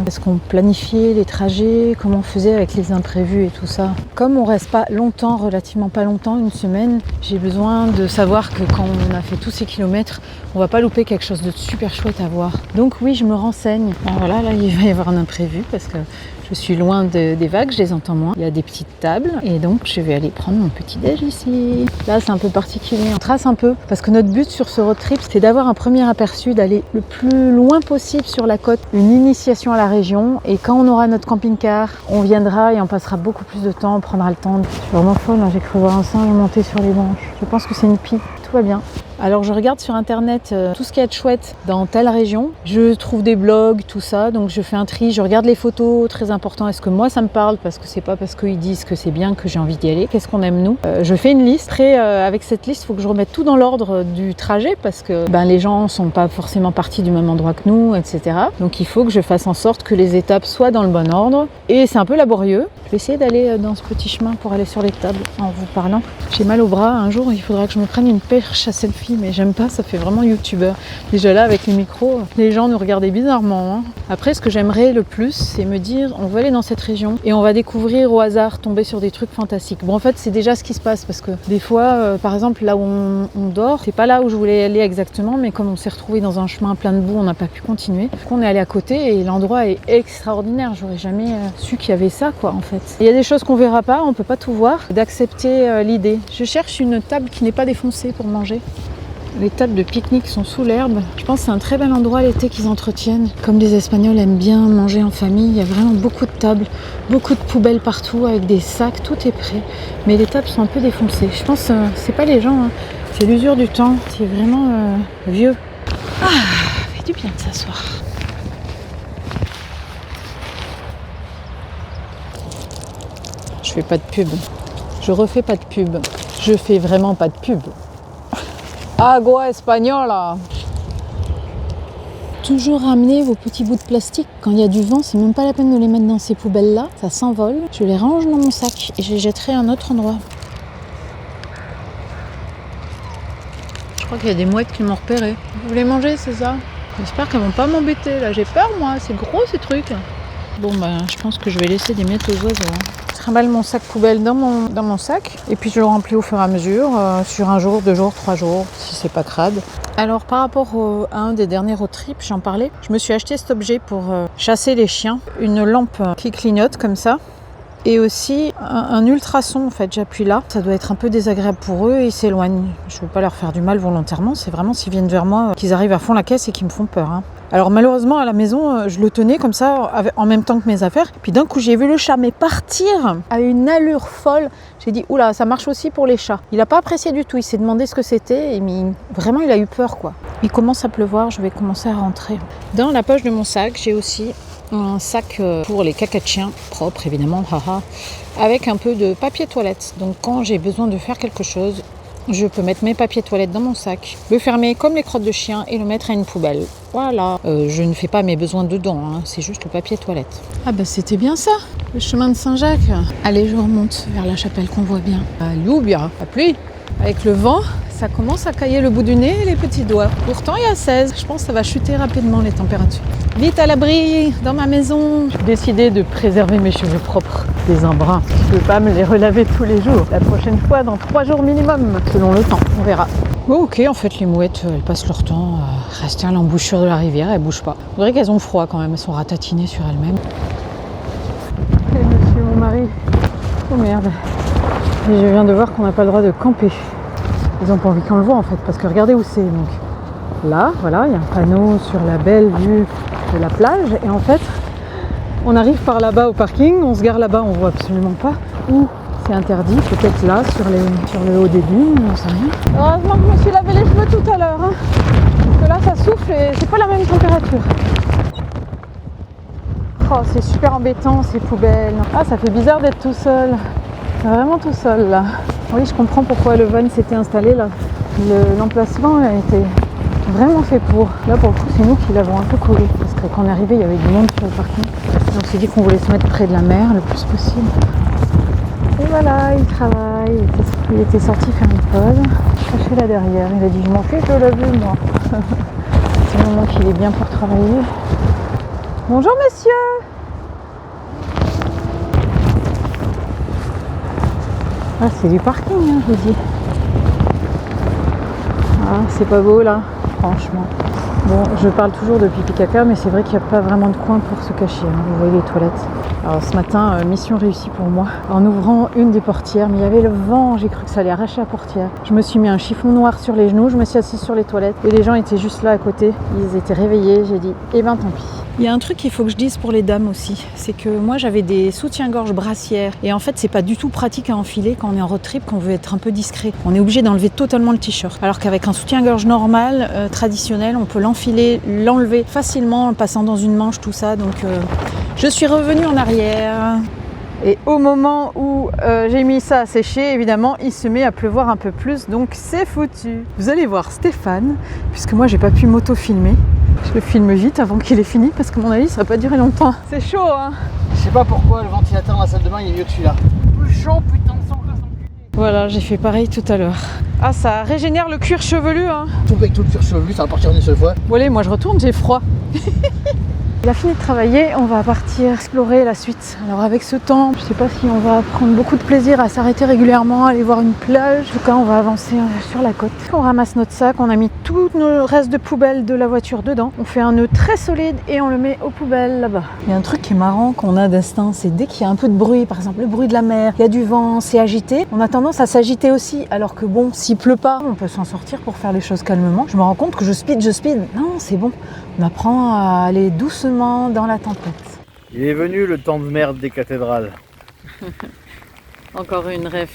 est-ce qu'on planifiait les trajets, comment on faisait avec les imprévus et tout ça. Comme on reste pas longtemps, relativement pas longtemps, une semaine, j'ai besoin de savoir que quand on a fait tous ces kilomètres, on va pas louper quelque chose de super chouette à voir. Donc oui, je me renseigne. Alors voilà, là il va y avoir un imprévu parce que je suis loin des vagues, je les entends moins. Il y a des petites tables et donc je vais aller prendre mon petit déj ici. Là c'est un peu particulier, on trace un peu parce que notre but sur ce road trip c'est d'avoir un premier aperçu, d'aller le plus loin possible sur la côte, une initiation à la région et quand on aura notre camping-car, on viendra et on passera beaucoup plus de temps, on prendra le temps. Je suis vraiment folle, hein. J'ai cru voir un singe monter sur les branches. Je pense que c'est une pie, tout va bien. Alors je regarde sur internet tout ce qui est chouette dans telle région. Je trouve des blogs, tout ça, donc je fais un tri, je regarde les photos, très important. Est-ce que moi ça me parle? Parce que c'est pas parce qu'ils disent que c'est bien que j'ai envie d'y aller. Qu'est-ce qu'on aime nous? Je fais une liste. Après, avec cette liste, il faut que je remette tout dans l'ordre du trajet parce que les gens sont pas forcément partis du même endroit que nous, etc. Donc il faut que je fasse en sorte que les étapes soient dans le bon ordre. Et c'est un peu laborieux. Je vais essayer d'aller dans ce petit chemin pour aller sur les tables en vous parlant. J'ai mal au bras. Un jour, il faudra que je me prenne une perche à selfie, mais j'aime pas, ça fait vraiment youtubeur. Déjà là, avec les micros, les gens nous regardaient bizarrement, hein. Après, ce que j'aimerais le plus, c'est me dire, on va aller dans cette région et on va découvrir au hasard, tomber sur des trucs fantastiques. Bon, en fait, c'est déjà ce qui se passe parce que des fois, par exemple, là où on dort, c'est pas là où je voulais aller exactement, mais comme on s'est retrouvé dans un chemin plein de boue, on n'a pas pu continuer. Du coup, on est allé à côté et l'endroit est extraordinaire. J'aurais jamais su qu'il y avait ça, quoi, en fait. Il y a des choses qu'on verra pas, on peut pas tout voir. D'accepter l'idée. Je cherche une table qui n'est pas défoncée pour manger. Les tables de pique-nique sont sous l'herbe. Je pense que c'est un très bel endroit l'été qu'ils entretiennent. Comme les Espagnols aiment bien manger en famille, il y a vraiment beaucoup de tables, beaucoup de poubelles partout avec des sacs, tout est prêt. Mais les tables sont un peu défoncées. Je pense que c'est pas les gens, hein. C'est l'usure du temps. C'est vraiment vieux. Ah, ça fait du bien de s'asseoir. Je fais pas de pub. Je refais pas de pub. Je fais vraiment pas de pub. Agua española. Toujours ramener vos petits bouts de plastique. Quand il y a du vent, c'est même pas la peine de les mettre dans ces poubelles-là. Ça s'envole. Je les range dans mon sac et je les jetterai à un autre endroit. Je crois qu'il y a des mouettes qui m'ont repéré. Vous voulez manger, c'est ça? J'espère qu'elles vont pas m'embêter là. J'ai peur moi, c'est gros ces trucs. Bon je pense que je vais laisser des miettes aux oiseaux. Je trimballe mon sac poubelle dans mon sac et puis je le remplis au fur et à mesure sur un jour, 2 jours, 3 jours si c'est pas crade. Alors par rapport à un des derniers road trips, j'en parlais, je me suis acheté cet objet pour chasser les chiens. Une lampe qui clignote comme ça. Et aussi un ultrason en fait, j'appuie là. Ça doit être un peu désagréable pour eux et ils s'éloignent. Je ne veux pas leur faire du mal volontairement, c'est vraiment s'ils viennent vers moi qu'ils arrivent à fond la caisse et qu'ils me font peur. Hein. Alors malheureusement à la maison, je le tenais comme ça en même temps que mes affaires. Puis d'un coup j'ai vu le chat mais partir à une allure folle. J'ai dit oula, ça marche aussi pour les chats. Il n'a pas apprécié du tout, il s'est demandé ce que c'était et vraiment il a eu peur quoi. Il commence à pleuvoir, je vais commencer à rentrer. Dans la poche de mon sac, j'ai aussi un sac pour les caca de chiens, propre évidemment, haha, avec un peu de papier toilette. Donc quand j'ai besoin de faire quelque chose, je peux mettre mes papiers toilettes dans mon sac, le fermer comme les crottes de chien et le mettre à une poubelle. Voilà, je ne fais pas mes besoins dedans, hein, c'est juste le papier toilette. Ah bah c'était bien ça, le chemin de Saint-Jacques. Allez, je remonte vers la chapelle qu'on voit bien. Lluvia, la pluie, avec le vent. Ça commence à cailler le bout du nez et les petits doigts. Pourtant, il y a 16. Je pense que ça va chuter rapidement les températures. Vite à l'abri, dans ma maison. J'ai décidé de préserver mes cheveux propres des embruns. Je ne peux pas me les relaver tous les jours. La prochaine fois, dans 3 jours minimum, selon le temps. On verra. Oh, ok, en fait, les mouettes, elles passent leur temps à rester à l'embouchure de la rivière. Elles ne bougent pas. On dirait qu'elles ont froid quand même. Elles sont ratatinées sur elles-mêmes. Et monsieur, mon mari. Oh merde. Et je viens de voir qu'on n'a pas le droit de camper. Ils n'ont pas envie qu'on le voit en fait, parce que regardez où c'est. Donc là, voilà, il y a un panneau sur la belle vue de la plage. Et en fait, on arrive par là-bas au parking, on se gare là-bas, on voit absolument pas où c'est interdit. Peut-être là, sur le haut des dunes, on sait rien. Heureusement que je me suis lavé les cheveux tout à l'heure. Hein, parce que là, ça souffle et c'est pas la même température. Oh, c'est super embêtant ces poubelles. Ah, ça fait bizarre d'être tout seul. C'est vraiment tout seul là. Oui, je comprends pourquoi le van s'était installé là. L'emplacement a été vraiment fait pour. Là, pour le coup, c'est nous qui l'avons un peu collé. Parce que quand on est arrivé, il y avait du monde sur le parking. On s'est dit qu'on voulait se mettre près de la mer le plus possible. Et voilà, il travaille. Il était sorti faire une pause. Caché là derrière. Il a dit, je m'en fiche de la vue, moi. C'est le moment qu'il est bien pour travailler. Bonjour, monsieur. Ah, c'est du parking, hein, je vous dis. Ah, c'est pas beau là, franchement. Bon, je parle toujours de pipi caca, mais c'est vrai qu'il n'y a pas vraiment de coin pour se cacher. Hein. Vous voyez les toilettes. Alors ce matin, mission réussie pour moi. En ouvrant une des portières, mais il y avait le vent, j'ai cru que ça allait arracher la portière. Je me suis mis un chiffon noir sur les genoux, je me suis assise sur les toilettes et les gens étaient juste là à côté. Ils étaient réveillés, j'ai dit, eh ben tant pis. Il y a un truc qu'il faut que je dise pour les dames aussi, c'est que moi j'avais des soutiens-gorge brassières et en fait c'est pas du tout pratique à enfiler quand on est en road trip, qu'on veut être un peu discret. On est obligé d'enlever totalement le t-shirt. Alors qu'avec un soutien-gorge normal, traditionnel, on peut l'enfiler, l'enlever facilement en passant dans une manche, tout ça. Donc je suis revenue en arrière. Et au moment où j'ai mis ça à sécher, évidemment, il se met à pleuvoir un peu plus, donc c'est foutu. Vous allez voir Stéphane, puisque moi j'ai pas pu m'auto-filmer. Je le filme vite avant qu'il ait fini, parce que à mon avis ça va pas durer longtemps. C'est chaud, hein. Je sais pas pourquoi le ventilateur dans la salle de bain il est mieux que celui-là. Plus chaud, putain de sang. Voilà, j'ai fait pareil tout à l'heure. Ah, ça régénère le cuir chevelu, hein. Tout avec tout le cuir chevelu, ça va partir une seule fois. Bon allez, moi je retourne, j'ai froid. Il a fini de travailler, on va partir explorer la suite. Alors avec ce temps, je sais pas si on va prendre beaucoup de plaisir à s'arrêter régulièrement, aller voir une plage. En tout cas, on va avancer sur la côte. On ramasse notre sac, on a mis tout nos restes de poubelle de la voiture dedans. On fait un nœud très solide et on le met aux poubelles là-bas. Il y a un truc qui est marrant qu'on a d'instinct, c'est dès qu'il y a un peu de bruit, par exemple le bruit de la mer, il y a du vent, c'est agité, on a tendance à s'agiter aussi. Alors que bon, s'il pleut pas, on peut s'en sortir pour faire les choses calmement. Je me rends compte que je speed. Non, c'est bon. On apprend à aller doucement dans la tempête. Il est venu le temps de merde des cathédrales. Encore une ref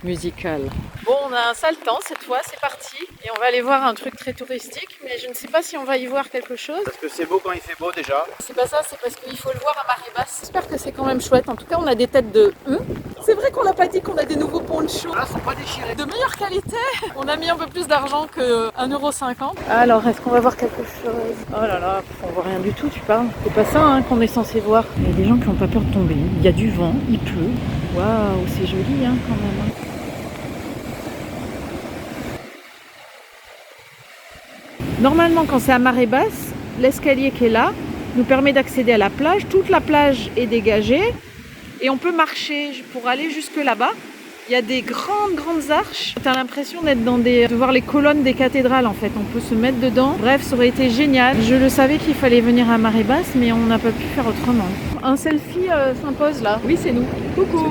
musicale. Bon, on a un sale temps cette fois, c'est parti. Et on va aller voir un truc très touristique, mais je ne sais pas si on va y voir quelque chose. Parce que c'est beau quand il fait beau déjà. C'est pas ça, c'est parce qu'il faut le voir à marée basse. J'espère que c'est quand même chouette. En tout cas, on a des têtes de C'est vrai qu'on n'a pas dit qu'on a des nouveaux ponchos. Là, ils sont pas déchirés. De meilleure qualité. On a mis un peu plus d'argent que 1,50 €. Alors, est-ce qu'on va voir quelque chose? Oh là là, on voit rien du tout, tu parles. C'est pas ça hein, qu'on est censé voir. Il y a des gens qui n'ont pas peur de tomber. Il y a du vent, il pleut. Waouh, c'est joli hein, quand même. Hein. Normalement, quand c'est à marée basse, l'escalier qui est là nous permet d'accéder à la plage. Toute la plage est dégagée et on peut marcher pour aller jusque là-bas. Il y a des grandes arches. Tu as l'impression de voir les colonnes des cathédrales en fait. On peut se mettre dedans. Bref, ça aurait été génial. Je le savais qu'il fallait venir à marée basse, mais on n'a pas pu faire autrement. Un selfie s'impose là. Oui, c'est nous. Coucou.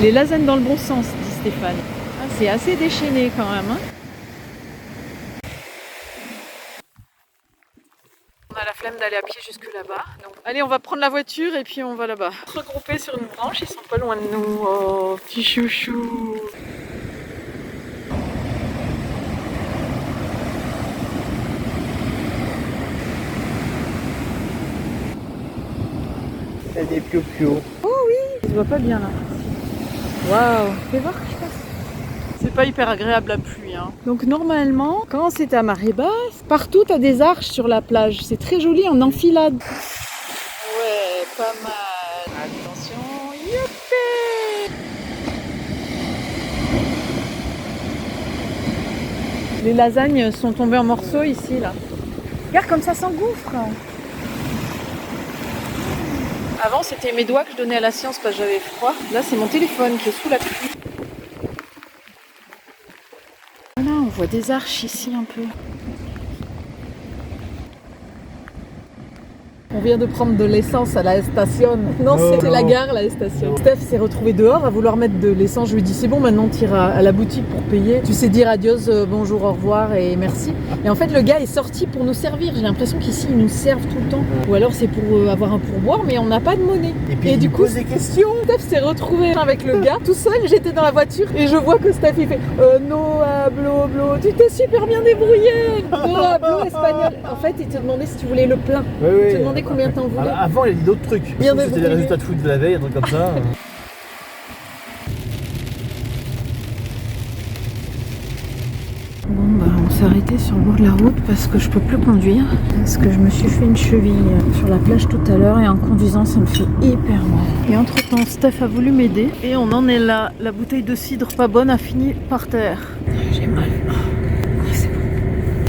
Les lasagnes dans le bon sens, dit Stéphane. Ah, c'est assez déchaîné quand même. Hein. On a la flemme d'aller à pied jusque là-bas. Donc, allez, on va prendre la voiture et puis on va là-bas. Regroupés sur une branche, ils sont pas loin de nous. Oh, petit chouchou. Il y a des pio-pio. Oh oui, il se voit pas bien là. Waouh, fais voir que je passe. C'est pas hyper agréable la pluie. Hein. Donc normalement, quand c'est à marée basse, partout t'as des arches sur la plage. C'est très joli en enfilade. Ouais, pas mal. Attention, youpi! Les lasagnes sont tombées en morceaux ici là. Regarde comme ça s'engouffre. Avant c'était mes doigts que je donnais à la science parce que j'avais froid. Là c'est mon téléphone qui est sous la pluie. Voilà, on voit des arches ici un peu. On vient de prendre de l'essence à la station. Non, c'était la gare, la station. Steph s'est retrouvé dehors à vouloir mettre de l'essence. Je lui ai dit c'est bon, maintenant tu iras à la boutique pour payer. Tu sais dire adios, bonjour, au revoir et merci. Et en fait, le gars est sorti pour nous servir. J'ai l'impression qu'ici, ils nous servent tout le temps. Ou alors c'est pour avoir un pourboire, mais on n'a pas de monnaie. Et puis du coup, des questions. Steph s'est retrouvé avec le gars tout seul. J'étais dans la voiture et je vois que Steph il fait no hablo, tu t'es super bien débrouillé. No hablo espagnol. En fait, il te demandait si tu voulais le plein. Oui, Il te demandait combien t'en voulais. Avant, il a dit d'autres trucs. Bien C'était débrouillé. les résultats de foot de la veille, un truc comme ça. Bon bah on s'est arrêté sur le bord de la route parce que je peux plus conduire. Parce que je me suis fait une cheville sur la plage tout à l'heure et en conduisant ça me fait hyper mal. Et entre temps Steph a voulu m'aider et on en est là. La bouteille de cidre pas bonne a fini par terre. J'ai mal. C'est bon.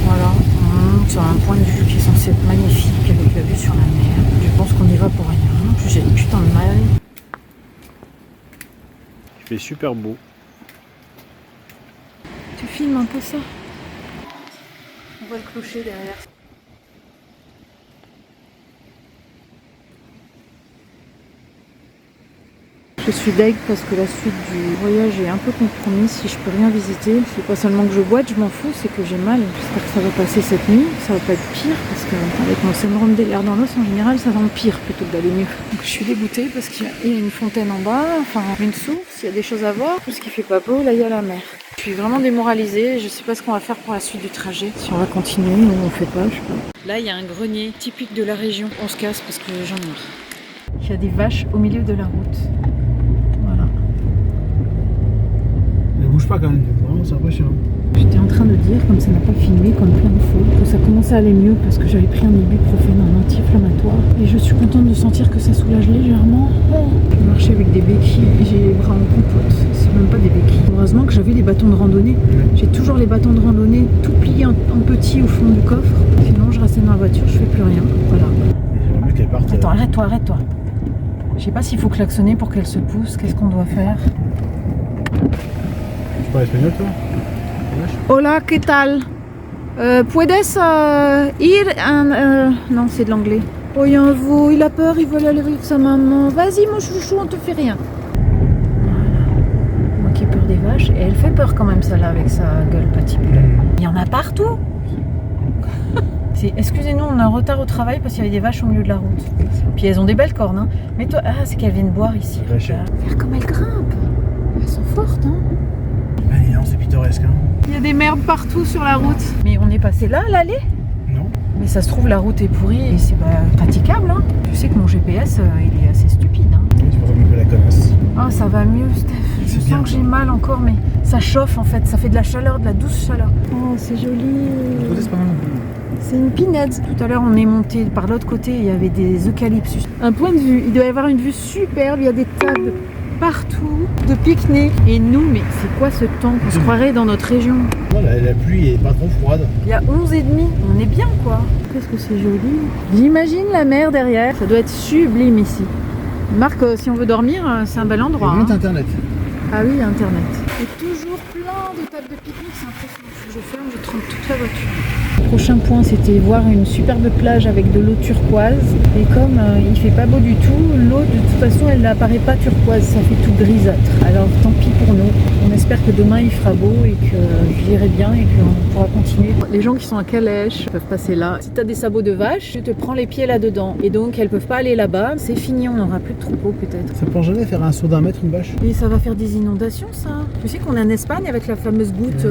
Voilà, on monte sur un point de vue qui est censé être magnifique avec la vue sur la mer. Je pense qu'on y va pour rien. J'ai une putain de mal. Il fait super beau. Tu filmes un peu ça? On voit le clocher derrière. Je suis deg parce que la suite du voyage est un peu compromise. Si je peux rien visiter, c'est pas seulement que je boite, je m'en fous, c'est que j'ai mal. J'espère que ça va passer cette nuit, ça va pas être pire parce qu'avec mon syndrome des l'air dans l'os, en général, ça va empire plutôt que d'aller mieux. Donc je suis dégoûtée parce qu'il y a une fontaine en bas, enfin une source, il y a des choses à voir. Tout ce qui fait pas beau, là il y a la mer. Je suis vraiment démoralisée, je sais pas ce qu'on va faire pour la suite du trajet. Si on va continuer ou on fait pas, je sais pas. Là il y a un grenier typique de la région. On se casse parce que j'en ai marre. Il y a des vaches au milieu de la route. Voilà. Ne bouge pas quand même, vraiment c'est impressionnant. J'étais en train de dire, comme ça n'a pas filmé, comme plein de fois, que ça commençait à aller mieux parce que j'avais pris un ibuprofène, un anti-inflammatoire. Et je suis contente de sentir que ça soulage légèrement. Je marchais avec des béquilles et j'ai les bras en compote. C'est même pas des béquilles. Heureusement que j'avais les bâtons de randonnée. J'ai toujours les bâtons de randonnée tout pliés en petit au fond du coffre. Sinon, je restais dans la voiture, je fais plus rien. Voilà. Attends, arrête-toi. Je sais pas s'il faut klaxonner pour qu'elle se pousse. Qu'est-ce qu'on doit faire? Tu parles espagnol toi? Hola, ¿qué tal? ¿Puedes ir? Non, c'est de l'anglais. Voyons-vous, il a peur, il veut aller avec sa maman. Vas-y, mon chouchou, on te fait rien. Voilà. Moi qui ai peur des vaches, et elle fait peur quand même, celle-là, avec sa gueule patibulaire. Il y en a partout. Excusez-nous, on a un retard au travail parce qu'il y avait des vaches au milieu de la route. Puis elles ont des belles cornes, hein. Mais toi, c'est qu'elles viennent boire ici. Regarde comme elles grimpent. Elles sont fortes, hein. Allez, non, c'est pittoresque, hein. Il y a des merdes partout sur la route. Mais on est passé là, à l'allée? Non. Mais ça se trouve, la route est pourrie et c'est pas praticable, hein. Tu sais que mon GPS, il est assez stupide, hein. Tu peux remonter la connasse. Ah, ça va mieux, Steph. Je C'est sens bien. que j'ai mal encore, mais ça chauffe en fait. Ça fait de la chaleur, de la douce chaleur. Oh, c'est joli. C'est pas mal. C'est une pinède. Tout à l'heure, on est monté par l'autre côté, il y avait des eucalyptus. Un point de vue, il doit y avoir une vue superbe, il y a des tables partout, de pique-nique. Et nous, mais c'est quoi ce temps qu'on se croirait dans notre région? Non, la pluie est pas trop froide. Il y a 11h30, on est bien quoi. Qu'est-ce que c'est joli. J'imagine la mer derrière, ça doit être sublime ici. Marc, si on veut dormir, c'est un bel endroit. Il y a hein. internet. Ah oui, internet. Et toujours plein de tables de pique-nique, c'est impressionnant. Je ferme, je trempe toute la voiture. Prochain point, c'était voir une superbe plage avec de l'eau turquoise. Et comme il fait pas beau du tout, l'eau de toute façon elle n'apparaît pas turquoise, ça fait tout grisâtre. Alors tant pis pour nous. On espère que demain il fera beau et que j'irai bien et qu'on pourra continuer. Les gens qui sont à Calèche peuvent passer là. Si tu as des sabots de vache, tu te prends les pieds là-dedans. Et donc elles peuvent pas aller là-bas. C'est fini, on n'aura plus de troupeaux peut-être. Ça peut jamais faire un saut d'1 mètre une vache. Et ça va faire des inondations ça. Tu sais qu'on est en Espagne avec la fameuse goutte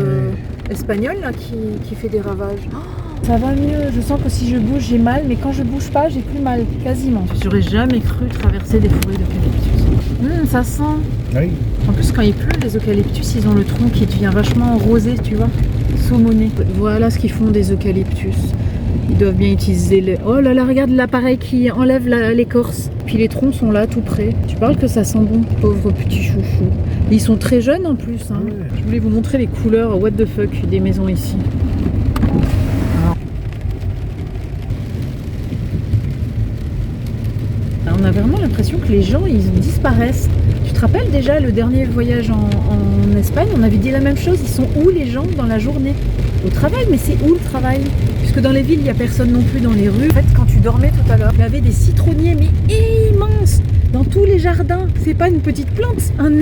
espagnole là, qui fait des ravages. Oh, ça va mieux, je sens que si je bouge j'ai mal, mais quand je bouge pas j'ai plus mal, quasiment. J'aurais jamais cru traverser des forêts d'eucalyptus. Ça sent. Ah oui. En plus quand il pleut, les eucalyptus ils ont le tronc qui devient vachement rosé, tu vois, saumoné. Voilà ce qu'ils font des eucalyptus. Ils doivent bien utiliser le... Oh là là, regarde l'appareil qui enlève l'écorce. Puis les troncs sont là, tout près. Tu parles que ça sent bon, pauvre petit chouchou. Et ils sont très jeunes en plus. Hein. Ouais. Je voulais vous montrer les couleurs what the fuck des maisons ici. On a vraiment l'impression que les gens, ils disparaissent. Tu te rappelles déjà le dernier voyage en Espagne, on avait dit la même chose. Ils sont où les gens dans la journée? Au travail, mais c'est où le travail? Puisque dans les villes, il n'y a personne non plus dans les rues. En fait, quand tu dormais tout à l'heure, il y avait des citronniers, mais immenses, dans tous les jardins. C'est pas une petite plante, un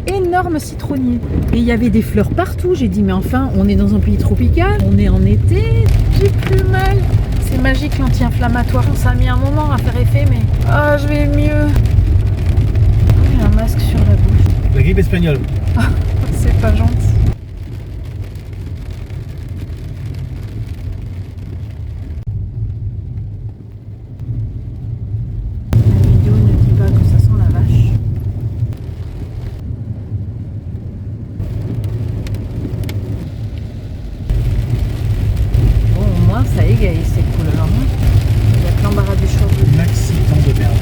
énorme citronnier. Et il y avait des fleurs partout. J'ai dit, mais enfin, on est dans un pays tropical, on est en été, j'ai plus mal. C'est magique l'anti-inflammatoire. Ça a mis un moment à faire effet, mais je vais mieux. J'ai un masque sur la bouche. La grippe espagnole. C'est pas gentil. La vidéo ne dit pas que ça sent la vache. Bon, au moins ça égaye ces couleurs. Il y a que l'embarras du choix. Maxi temps de merde.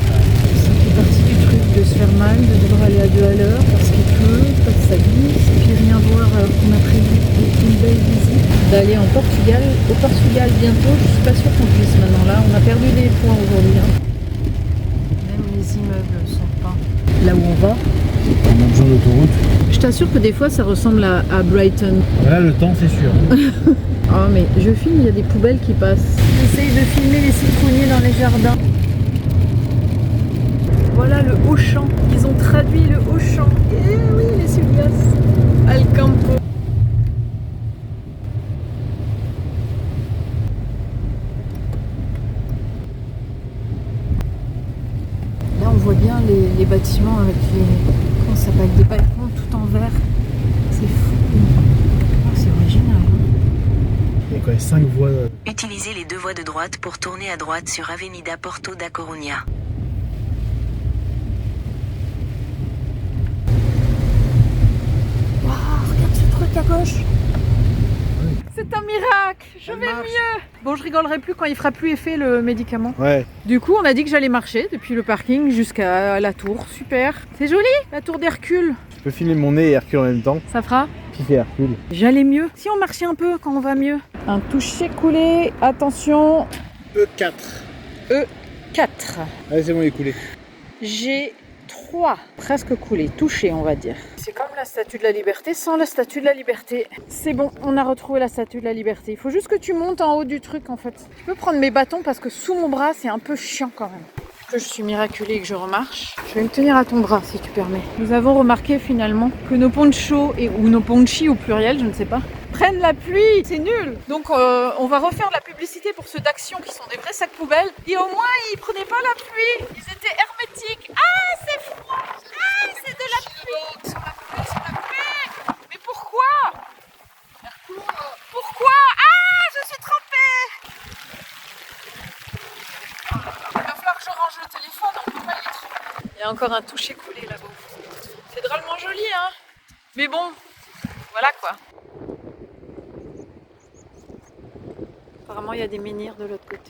Ça fait partie du truc de se faire mal, de devoir aller à 2 à l'heure parce qu'il pleut, parce que ça glisse, et puis rien voir alors qu'on a prévu une belle visite. D'aller en Portugal, au Portugal bientôt, je suis pas sûre qu'on puisse maintenant là, on a perdu des points aujourd'hui. Hein. Même les immeubles sont pas là où on va. En même genre d'autoroute. Je t'assure que des fois ça ressemble à Brighton. Voilà le temps, c'est sûr. Ah mais je filme, il y a des poubelles qui passent. J'essaye de filmer les citronniers dans les jardins. Voilà le Auchan. Ils ont traduit le Auchan. Eh oui, les Subias. Alcampo. Là, on voit bien les bâtiments avec comment ça s'appelle, des balcons tout en verre. C'est fou. Oh, c'est original. Hein. Il y a quoi, 5 voies. Utilisez les 2 voies de droite pour tourner à droite sur Avenida Porto da Coruña. Regarde ce truc à gauche. C'est un miracle. Je vais marche. mieux. Bon, je rigolerai plus quand il fera plus effet le médicament. Ouais. Du coup, on a dit que j'allais marcher depuis le parking jusqu'à la tour. Super. C'est joli, la tour d'Hercule. Je peux filmer mon nez et Hercule en même temps. Ça fera. Qui fait Hercule? J'allais mieux. Si on marchait un peu quand on va mieux. Un toucher coulé. Attention. E4. E4. Allez, c'est bon, il est coulé. G3. Presque coulé. Touché, on va dire. C'est comme la statue de la liberté sans la statue de la liberté. C'est bon, on a retrouvé la statue de la liberté. Il faut juste que tu montes en haut du truc en fait. Je peux prendre mes bâtons parce que sous mon bras c'est un peu chiant quand même. Que je suis miraculée et que je remarche. Je vais me tenir à ton bras si tu permets. Nous avons remarqué finalement que nos ponchos ou nos ponchis au pluriel, je ne sais pas, prennent la pluie. C'est nul. Donc on va refaire de la publicité pour ceux d'Action qui sont des vrais sacs poubelles. Et au moins ils prenaient pas la pluie. Ils étaient hermétiques. Ah c'est froid. Ah c'est de la pluie. Sur la pluie, sur la pluie. Mais pourquoi? Pourquoi? Ah je suis trempée. Il va falloir que je range le téléphone, on peut pas les tremper. Il y y a encore un toucher collé là-bas. C'est drôlement joli, hein. Mais bon, voilà quoi. Apparemment, il y a des menhirs de l'autre côté.